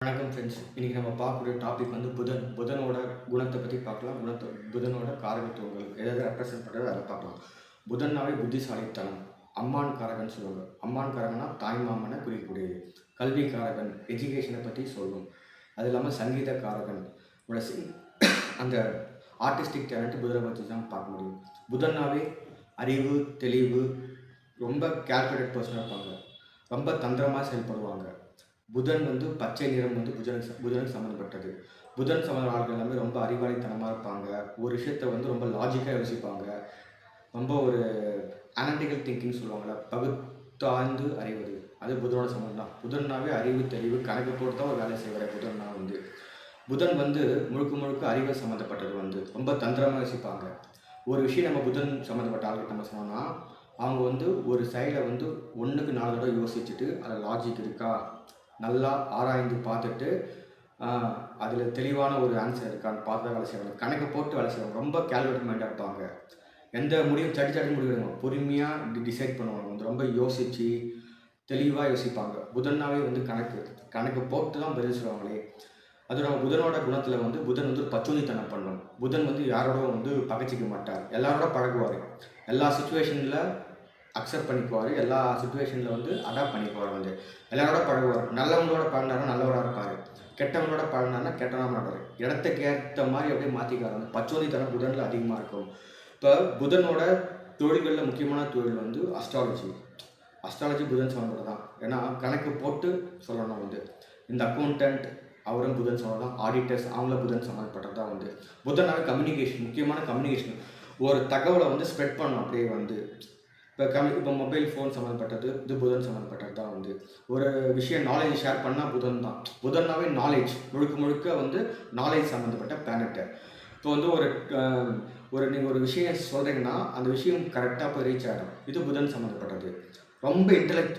வணக்கம் ஃப்ரெண்ட்ஸ். இன்றைக்கி நம்ம பார்க்கக்கூடிய டாபிக் வந்து புதனோட குணத்தை பற்றி பார்க்கலாம். புதனோட காரகத்துவங்கள் எதாவது ரெப்ரசன்ட் பண்ணுறது அதை பார்க்கலாம். புதன்னாவே புத்திசாலித்தனம், அம்மான் காரகன் சொல்லுவாங்க. அம்மான் காரகனா தாய் மாமனை குறிக்கக்கூடியது. கல்வி காரகன், எஜுகேஷனை பற்றி சொல்லும். அது இல்லாமல் சங்கீத காரகன், அந்த ஆர்டிஸ்டிக் டேலண்ட் புதனை பற்றி தான் பார்க்க முடியும். புதன்னாவே அறிவு, தெளிவு, ரொம்ப கேல்குலேட்டட் பர்சனாக இருப்பாங்க. ரொம்ப தந்திரமாக செயல்படுவாங்க. புதன் வந்து பச்சை நிறம் வந்து புதனுக்கு சம்மந்தப்பட்டது. புதன் சம்மந்த ஆட்கள் எல்லாமே ரொம்ப அறிவாளித்தனமாக இருப்பாங்க. ஒரு விஷயத்தை வந்து ரொம்ப லாஜிக்காக யோசிப்பாங்க. ரொம்ப ஒரு அனாலிட்டிக்கல் திங்கிங் சொல்லுவாங்கள்ல, பகுத்தாய்ந்து அறிவது, அது புதனோட சம்மந்தம் தான். புதன்னாவே அறிவு, தெளிவு, கணக்கு போட்டு தான் ஒரு வேலை செய்வார். புதன்னா வந்து புதன் வந்து முழுக்க அறிவை சம்மந்தப்பட்டது. வந்து ரொம்ப தந்திரமாக யோசிப்பாங்க. ஒரு விஷயம் நம்ம புதன் சம்மந்தப்பட்ட ஆள்கிட்ட நம்ம சொன்னோம்னா, அவங்க வந்து ஒரு சைடை வந்து 1க்கு 4 தடவை யோசிச்சுட்டு அதில் லாஜிக் இருக்கா நல்லா ஆராய்ந்து பார்த்துட்டு அதில் தெளிவான ஒரு ஆன்சர் இருக்கான்னு பார்த்து வேலை செய்வாங்க. கணக்கு போட்டு வேலை செய்வாங்க. ரொம்ப கேல்குலேட் மைண்டாக இருப்பாங்க. எந்த முடிவும் சட்டி முடிவு எடுங்க, பொறுமையாக டிசைட் பண்ணுவாங்க. வந்து ரொம்ப யோசித்து தெளிவாக யோசிப்பாங்க. புதன்னாவே வந்து கணக்கு போட்டு தான் பதில் சொல்லுவாங்களே. அது நம்ம புதனோட குணத்தில் வந்து புதன் வந்து பச்சுந்தித்தனம் பண்ணும். புதன் வந்து யாரோட வந்து பகைச்சிக்க மாட்டார். எல்லாரோட பழகுவார். எல்லா சுச்சுவேஷனில் அக்செப்ட் பண்ணிக்குவார். எல்லா சுச்சுவேஷனில் வந்து அடாப்ட் பண்ணிக்குவார். வந்து எல்லாரோட பழகுவார். நல்லவங்களோட பழகினாருன்னா நல்லவராக இருப்பார். கெட்டவங்களோட பழகினாருன்னா கெட்டவனாக மாட்டார். இடத்துக்கு ஏற்ற மாதிரி அப்படியே மாற்றிக்காரு. வந்து பச்சோதித்தனம் புதனில் அதிகமாக இருக்கும். இப்போ புதனோட தொழில்களில் முக்கியமான தொழில் வந்து அஸ்ட்ராலஜி புதன் சம்மந்தப்பட்டது தான். ஏன்னா கணக்கு போட்டு சொல்லணும். வந்து இந்த அக்கௌண்டன்ட் அவரும் புதன் சம்மந்தம், ஆடிட்டர்ஸ் அவங்கள புதன் சம்மந்தப்பட்டது தான். வந்து புதனாவே கம்யூனிகேஷன், முக்கியமான கம்யூனிகேஷன், ஒரு தகவலை வந்து ஸ்ப்ரெட் பண்ணணும். அப்படியே வந்து இப்போ மொபைல் ஃபோன் சம்மந்தப்பட்டது, இது புதன் சம்மந்தப்பட்டது தான். வந்து ஒரு விஷயம் நாலேஜ் ஷேர் பண்ணால் புதன் தான். புதன்னாவே நாலேஜ், முழுக்க வந்து நாலேஜ் சம்மந்தப்பட்ட பிளானட்டு. இப்போ வந்து நீங்கள் ஒரு விஷயம் சொல்கிறீங்கன்னா அந்த விஷயம் கரெக்டாக போய் ரீச் ஆகிடும். இது புதன் சம்மந்தப்பட்டது. ரொம்ப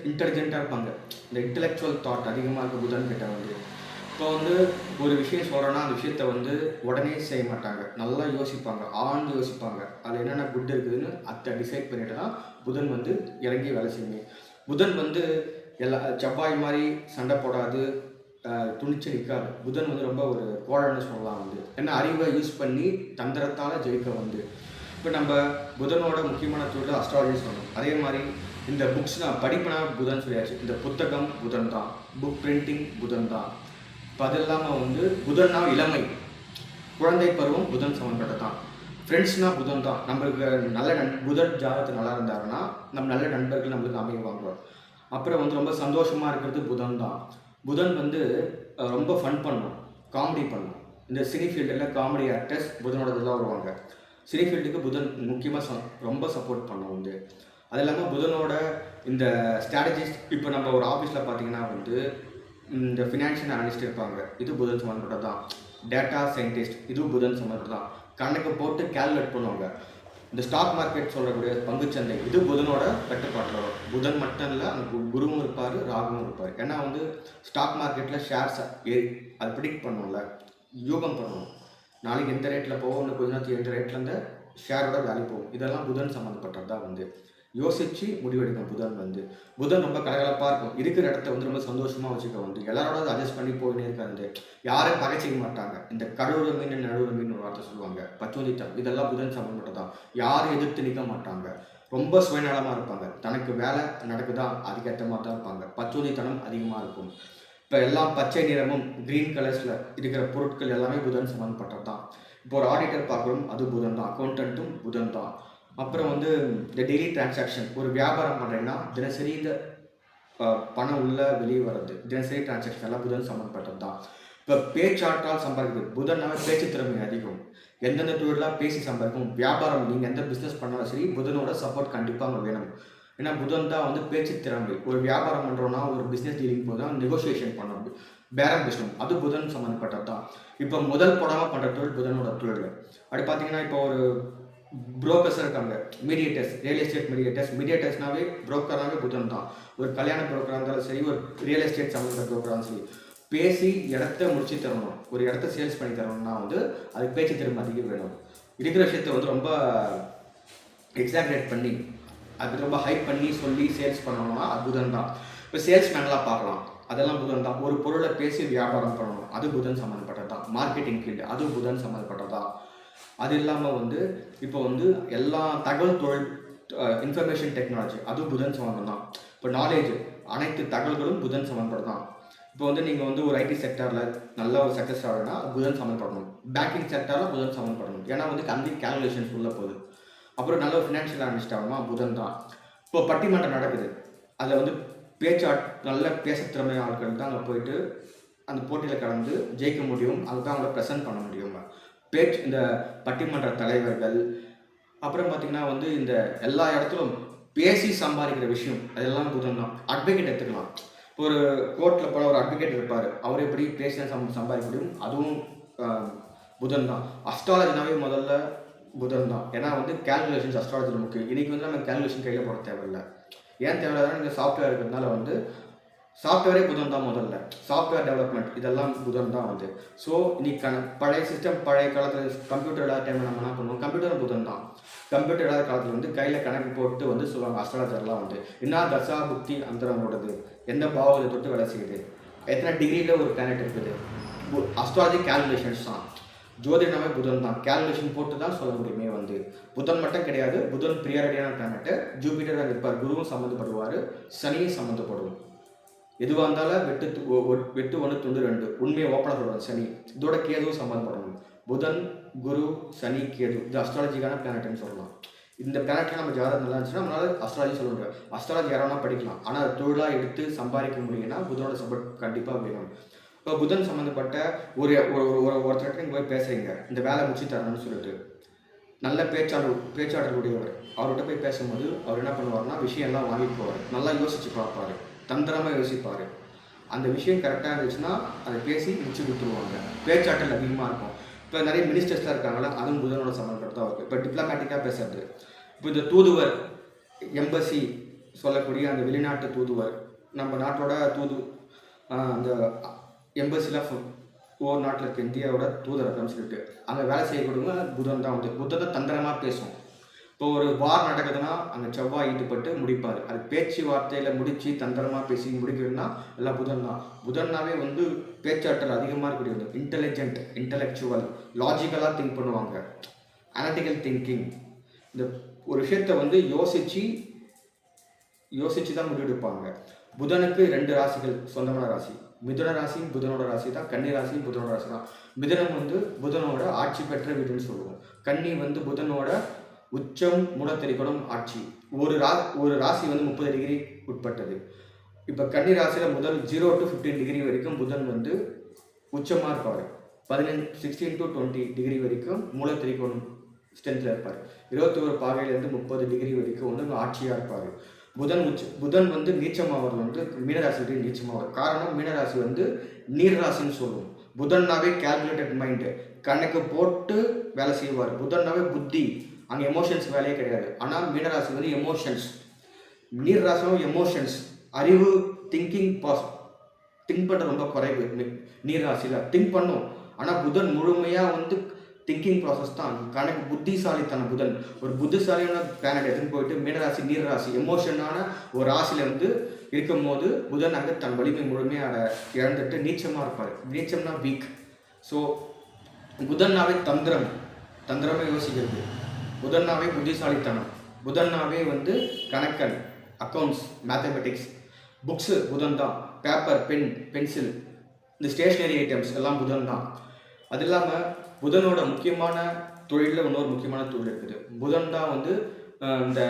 இன்டெலிஜென்ட்டாக இருப்பாங்க. இந்த இன்டெலெக்சுவல் தாட் அதிகமாக இருக்க புதன் கிட்ட வந்து. இப்போ வந்து ஒரு விஷயம் சொல்கிறோன்னா அந்த விஷயத்த வந்து உடனே செய்ய மாட்டாங்க. நல்லா யோசிப்பாங்க, ஆழ்ந்து யோசிப்பாங்க. அதில் என்னென்ன குட் இருக்குதுன்னு அதை டிசைட் பண்ணிட்டு தான் புதன் வந்து இறங்கி வேலை செய்யுங்க. புதன் வந்து செவ்வாய் மாதிரி சண்டை போடாது, துணிச்சு நிற்காது. புதன் வந்து ரொம்ப ஒரு கோழன்னு சொல்லலாம். வந்து ஏன்னா அறிவை யூஸ் பண்ணி தந்திரத்தால் ஜெயிக்க வந்து. இப்போ நம்ம புதனோட முக்கியமான தொழில் அஸ்ட்ராலஜி சொல்லணும். அதே மாதிரி இந்த புக்ஸ் நான் படிப்பனா புதன் சொல்லியாச்சு. இந்த புத்தகம் புதன் தான், புக் பிரிண்டிங் புதன் தான். இப்போ அது இல்லாமல் வந்து புதன்னா இளமை, குழந்தை பருவம் புதன் சம்மந்தப்பட்டது தான். ஃப்ரெண்ட்ஸ்னால் புதன் தான். நம்மளுக்கு நல்ல புதன் ஜாதகத்தில் நல்லா இருந்தாருன்னா நம்ம நல்ல நண்பர்கள் நம்மளுக்கு அமைவாங்க. அப்புறம் வந்து ரொம்ப சந்தோஷமாக இருக்கிறது புதன் தான். புதன் வந்து ரொம்ப ஃபன் பண்ணும், காமெடி பண்ணும். இந்த சினி ஃபீல்டில் காமெடி ஆக்டர்ஸ் புதனோட இதெல்லாம் வருவாங்க. சினி ஃபீல்டுக்கு புதன் முக்கியமாக ரொம்ப சப்போர்ட் பண்ணும். வந்து அது இல்லாமல் புதனோட இந்த ஸ்ட்ராட்டஜிஸ்ட், இப்போ நம்ம ஒரு ஆஃபீஸில் பார்த்தீங்கன்னா வந்து இந்த ஃபினான்ஷியல் அனலிஸ்ட் இருப்பாங்க, இது புதன் சம்மந்தப்பட்டது தான். டேட்டா சயின்டிஸ்ட், இதுவும் புதன் சம்மந்தப்பட்டது தான். கணக்கு போட்டு கேல்குலேட் பண்ணுவாங்க. இந்த ஸ்டாக் மார்க்கெட் சொல்லக்கூடிய பங்குச்சந்தை, இது புதனோட கட்டுப்பாட்டில் வரும். புதன் மட்டும் இல்லை, அங்கே குருவும் இருப்பார், ராகுவும் இருப்பார். ஏன்னா வந்து ஸ்டாக் மார்க்கெட்டில் ஷேர்ஸ் அது ப்ரிடிக்ட் பண்ணணும்ல, யூகம் பண்ணணும். நாளைக்கு எந்த ரேட்டில் போகும், இன்னும் கொஞ்ச நேரத்துக்கு எந்த ரேட்லேருந்து ஷேரோட வேல்யூ போகும். இதெல்லாம் புதன் சம்மந்தப்பட்டது தான். வந்து யோசித்து முடிவெடுக்கும். புதன் வந்து புதன் ரொம்ப கலகலப்பாக இருக்கும். இருக்கிற இடத்த வந்து ரொம்ப சந்தோஷமாக வச்சுக்க. வந்து எல்லாரோட அட்ஜஸ்ட் பண்ணி போயினே இருக்காது. யாரும் பகைச்சிக்க மாட்டாங்க. இந்த கடவுள மீன் நடுவுற மீன் ஒரு வார்த்தை சொல்லுவாங்க, பச்சோந்தித்தனம், இதெல்லாம் புதன் சம்மந்தப்பட்டதான். யாரும் எதிர்த்து நிற்க மாட்டாங்க. ரொம்ப சுயநலமாக இருப்பாங்க. தனக்கு வேலை நடக்குதா அதுக்கேற்ற மாதிரி தான் இருப்பாங்க. பச்சோந்தித்தனம் அதிகமாக இருக்கும். இப்போ எல்லாம் பச்சை நிறமும் க்ரீன் கலர்ஸில் இருக்கிற பொருட்கள் எல்லாமே புதன் சம்மந்தப்பட்டது தான். இப்போ ஒரு ஆடிட்டர் பார்க்குறோம், அது புதன் தான். அக்கௌண்டன்ட்டும் புதன் தான். அப்புறம் வந்து இந்த டெய்லி டிரான்சாக்ஷன், ஒரு வியாபாரம் பண்ணுறீங்கன்னா தினசரி இந்த பணம் உள்ள வெளியே வர்றது, தினசரி டிரான்சாக்ஷன் எல்லாம் புதன் சம்மந்தப்பட்டது தான். இப்போ பேச்சாற்றால் சம்பாதிக்கிறது, புதனால பேச்சு திறமை அதிகம். எந்தெந்த தொழிலாக பேசி சம்பாதிக்கும். வியாபாரம் நீங்கள் எந்த பிஸ்னஸ் பண்ணாலும் சரி புதனோட சப்போர்ட் கண்டிப்பாக அங்கே வேணும். ஏன்னா புதன் தான் வந்து பேச்சு திறமை. ஒரு வியாபாரம் பண்ணுறோன்னா, ஒரு பிஸ்னஸ் டீலிங் போது தான் நெகோசியேஷன் பண்ணணும், பேரம் பேசணும், அது புதன் சம்மந்தப்பட்டது தான். இப்போ முதல் போடாமல் பண்ணுற தொழில் புதனோட தொழில். அப்படி பார்த்தீங்கன்னா இப்போ ஒரு புரோக்கர்ஸ் இருக்காங்க, மீடியேட்டர்ஸ், ரியல் எஸ்டேட் மீடியேட்டர்ஸ்னாவே புரோக்கராகவே புதன் தான். ஒரு கல்யாண புரோக்கராக இருந்தாலும் சரி, ஒரு ரியல் எஸ்டேட் சம்மந்தப்பட்ட புரோக்கராக சரி, பேசி இடத்த முடிச்சு தரணும். ஒரு இடத்த சேல்ஸ் பண்ணி தரணும்னா வந்து அதுக்கு பேச்சு திறமை அதிகம் வேணும். இருக்கிற விஷயத்த வந்து ரொம்ப எக்ஸாக்ரேட் பண்ணி அது ரொம்ப ஹைப் பண்ணி சொல்லி சேல்ஸ் பண்ணணும்னா அது புதன் தான். இப்போ சேல்ஸ்மேன்லாம் பார்க்கலாம். அதெல்லாம் புதன் தான். ஒரு பொருளை பேசி வியாபாரம் பண்ணணும், அது புதன் சம்மந்தப்பட்டது தான். மார்க்கெட்டிங் ஃபீல்டு அது புதன் சம்மந்தப்பட்டது தான். அது இல்லாமல் வந்து இப்போ வந்து எல்லா தகவல் தொழில் இன்ஃபர்மேஷன் டெக்னாலஜி அதுவும் புதன் சம்மந்தம் தான். இப்போ நாலேஜ் அனைத்து தகவல்களும் புதன் சம்மந்தப்பட்டது தான். இப்போ வந்து நீங்கள் வந்து ஒரு ஐடி செக்டரில் நல்ல ஒரு சக்ஸஸ் ஆகுதுன்னா புதன் சம்மந்தப்படணும். பேங்கிங் செக்டரில் புதன் சம்மந்தப்படணும். ஏன்னா வந்து கம்ப்ளீட் கேல்குலேஷன்ஸ் உள்ள போகுது. அப்புறம் நல்ல ஒரு ஃபினான்ஷியல் அனலிஸ்ட் ஆகுமா புதன் தான். இப்போ பட்டிமன்றம் நடக்குது, அதில் வந்து நல்ல பேச திறமை ஆட்கள் தான் அங்கே போயிட்டு அந்த போட்டியில் கலந்து ஜெயிக்க முடியும். அதுதான் அவங்கள ப்ரெசென்ட் பண்ண முடியும். இந்த பட்டிமன்ற தலைவர்கள் அப்புறம் பார்த்திங்கன்னா வந்து இந்த எல்லா இடத்துலும் பேசி சம்பாதிக்கிற விஷயம் அதெல்லாம் புதன் தான். அட்வொகேட் எடுத்துக்கலாம். இப்போ ஒரு கோர்ட்டில் போல ஒரு அட்வொகேட் இருப்பார், அவர் எப்படி பேசி சம்பாதிக்க முடியும், அதுவும் புதன் தான். அஸ்ட்ராலஜினாவே முதல்ல புதன் தான். ஏன்னா வந்து கேல்குலேஷன்ஸ் அஸ்ட்ராலஜியில் முக்கியம். இன்றைக்கி வந்து நம்ம கேல்குலேஷன் கையில் போட தேவையில்லை. ஏன் தேவையில்லைன்னா நீங்கள் சாஃப்ட்வேர் இருக்கிறதுனால வந்து சாஃப்ட்வேரே புதன் தான். முதல்ல சாஃப்ட்வேர் டெவலப்மெண்ட் இதெல்லாம் புதன் தான் வந்து. ஸோ இன்னைக்கு பழைய சிஸ்டம், பழைய காலத்தில் கம்ப்யூட்டர் இல்லாத டைமில் நம்ம என்ன பண்ணுவோம், கம்ப்யூட்டர் புதன் தான். கம்ப்யூட்டர் இல்லாத காலத்தில் வந்து கையில் கணக்கு போட்டு வந்து சொல்லுவாங்க அஸ்ட்ராலஜர்லாம் வந்து என்ன தசா புக்தி அந்தரம் ஓடுது, எந்த பாவத்தை தொட்டு வேலை செய்யுது, எத்தனை டிகிரியில் ஒரு பிளானட் இருக்குது. அஸ்ட்ராலஜி கேல்குலேஷன்ஸ் தான். ஜோதிடமே புதன் தான். கேல்குலேஷன் போட்டு தான் சொல்ல முடியுமே வந்து. புதன் மட்டும் கிடையாது, புதன் பிரியாரிட்டியான பிளானட்டு. ஜூபிட்டர் அங்கே இருப்பார், குருவும் சம்மந்தப்படுவார், சனியும் சம்மந்தப்படுவோம். எதுவாக இருந்தாலும் வெட்டு 1 துண்டு 2 உண்மையை ஓப்பனாக சொல்லுவாங்க. சனி இதோட கேதுவும் சம்மந்தப்படணும். புதன் குரு சனி கேது இது அஸ்ட்ராலஜிக்கான பிளானட்னு சொல்லலாம். இந்த பிளானட்ல நம்ம ஜாதகம் நல்லா இருந்துச்சுன்னா நம்மளால அஸ்ட்ராலஜி சொல்ல முடியாது. அஸ்ட்ராலஜி யாராவது படிக்கலாம், ஆனால் அது தொழிலாக எடுத்து சம்பாதிக்க முடியும்னா புதனோட சப்போர்ட் கண்டிப்பாக வேணும். இப்போ புதன் சம்மந்தப்பட்ட ஒருத்தர்கிட்ட நீங்கள் போய் பேசுகிறீங்க, இந்த வேலை முடிச்சு தரணும்னு சொல்லிட்டு நல்ல பேச்சாளர் உடையவர், அவர்கிட்ட போய் பேசும்போது அவர் என்ன பண்ணுவார்னா விஷயம்லாம் வாங்கிட்டு போவார், நல்லா யோசிச்சு பார்ப்பார், தந்திரமாக யோசிப்பார். அந்த விஷயம் கரெக்டாக இருந்துச்சுன்னா அதை பேசி முடிச்சு கொடுத்துருவாங்க. பேச்சாற்றல் அதிகமாக இருக்கும். இப்போ நிறைய மினிஸ்டர்ஸ்லாம் இருக்காங்களா, அதுவும் புதனோட சம்மந்தப்பட்டதாக இருக்குது. இப்போ டிப்ளமேட்டிக்காக பேசுறது, இப்போ இந்த தூதுவர் எம்பசி சொல்லக்கூடிய அந்த வெளிநாட்டு தூதுவர், நம்ம நாட்டோட அந்த எம்பசிலாம் ஒவ்வொரு நாட்டில் இருக்க இந்தியாவோட தூதரகம்னு சொல்லிட்டு அங்கே வேலை செய்யக்கூடியவங்க புதன் தான் வந்து. புதன் தான் தந்திரமாக பேசும். இப்போ ஒரு வார் நடக்குதுன்னா அங்கே செவ்வாய் ஈடுபட்டு முடிப்பார். அது பேச்சுவார்த்தையில் முடித்து தந்திரமாக பேசி முடிக்கணும்னா எல்லாம் புதன் தான். புதன்னாவே வந்து பேச்சாற்றல் அதிகமாக இருக்கக்கூடியது. இன்டெலிஜென்ட், இன்டெலெக்சுவல், லாஜிக்கலாக திங்க் பண்ணுவாங்க, அனலிட்டிக்கல் திங்கிங். இந்த ஒரு விஷயத்தை வந்து யோசிச்சு தான் முடிவெடுப்பாங்க. புதனுக்கு 2 ராசிகள் சொந்தமான ராசி. மிதுன ராசியும் புதனோட ராசி தான், கன்னி ராசியும் புதனோட ராசி தான். மிதுனம் வந்து புதனோட ஆட்சி பெற்ற வீடுன்னு சொல்லுவோம். கன்னி வந்து புதனோட உச்சம் மூலத்திரிகோணம் ஆட்சி. ஒரு ராசி வந்து 30 டிகிரி உட்பட்டது. இப்போ கன்னி ராசியில் முதல் 0 to 15 டிகிரி வரைக்கும் புதன் வந்து உச்சமாக இருப்பார். 16 to 20 டிகிரி வரைக்கும் மூலத்திரிகோணம் ஸ்ட்ரென்த்தில் இருப்பார். 21 பாகையிலேருந்து 30 டிகிரி வரைக்கும் வந்து ஆட்சியாக இருப்பார். புதன் வந்து நீச்சமாவது வந்து மீனராசிக்கு நீச்சமாவார். காரணம் மீனராசி வந்து நீர் ராசின்னு சொல்லுவோம். புதன்னாவே கால்குலேட்டட் மைண்டு, கணக்கு போட்டு வேலை செய்வார். புதன்னாவே புத்தி, அங்கே எமோஷன்ஸ் வேலையே கிடையாது. ஆனால் மீனராசி வந்து எமோஷன்ஸ், நீர் ராசியும் எமோஷன்ஸ், அறிவு, திங்க் பண்ணுறது ரொம்ப குறைவு. நீர் ராசியில் திங்க் பண்ணும், ஆனால் புதன் முழுமையாக வந்து திங்கிங் ப்ராசஸ் தான். கணக்கு புத்திசாலித்தன புதன். ஒரு புத்திசாலியான பிளானட் எடுத்துன்னு போயிட்டு மீனராசி நீர் ராசி எமோஷனான ஒரு ராசியில் வந்து இருக்கும் போது புதன் அங்கே தன் வலிமை முழுமையாக இழந்துட்டு நீச்சமாக இருப்பார். நீச்சம்னா வீக். ஸோ புதன்னாவே தந்திரமே யோசிக்கிறது. புதன்னாவே புத்திசாலித்தனம். புதன்னாவே வந்து கணக்கன், அக்கௌண்ட்ஸ், மேத்தமெட்டிக்ஸ், புக்ஸு புதன் தான். பேப்பர், பென், பென்சில், இந்த ஸ்டேஷ்னரி ஐட்டம்ஸ் எல்லாம் புதன் தான். அது இல்லாமல் புதனோட முக்கியமான தொழிலில் இன்னொரு முக்கியமான தொழில் இருக்குது. புதன் தான் வந்து இந்த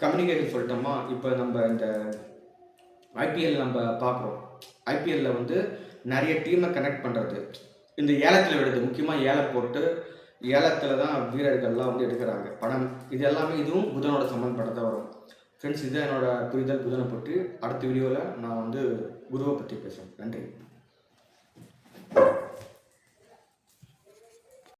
கம்யூனிகேஷன் சொல்லிட்டோமா. இப்போ நம்ம இந்த ஐபிஎல் நம்ம பார்க்குறோம். ஐபிஎல்லில் வந்து நிறைய டீமை கனெக்ட் பண்ணுறது, இந்த ஏலத்தில் விடுது. முக்கியமாக ஏலம் போட்டு ஏலத்தில் தான் வீரர்கள்லாம் வந்து எடுக்கிறாங்க பணம். இது எல்லாமே இதுவும் புதனோட சம்மந்தப்பட்டதாக வரும். ஃப்ரெண்ட்ஸ், இதுதான் என்னோட புரிதல் புதனை பற்றி. அடுத்த வீடியோவில் நான் வந்து குருவை பற்றி பேசுகிறேன். நன்றி.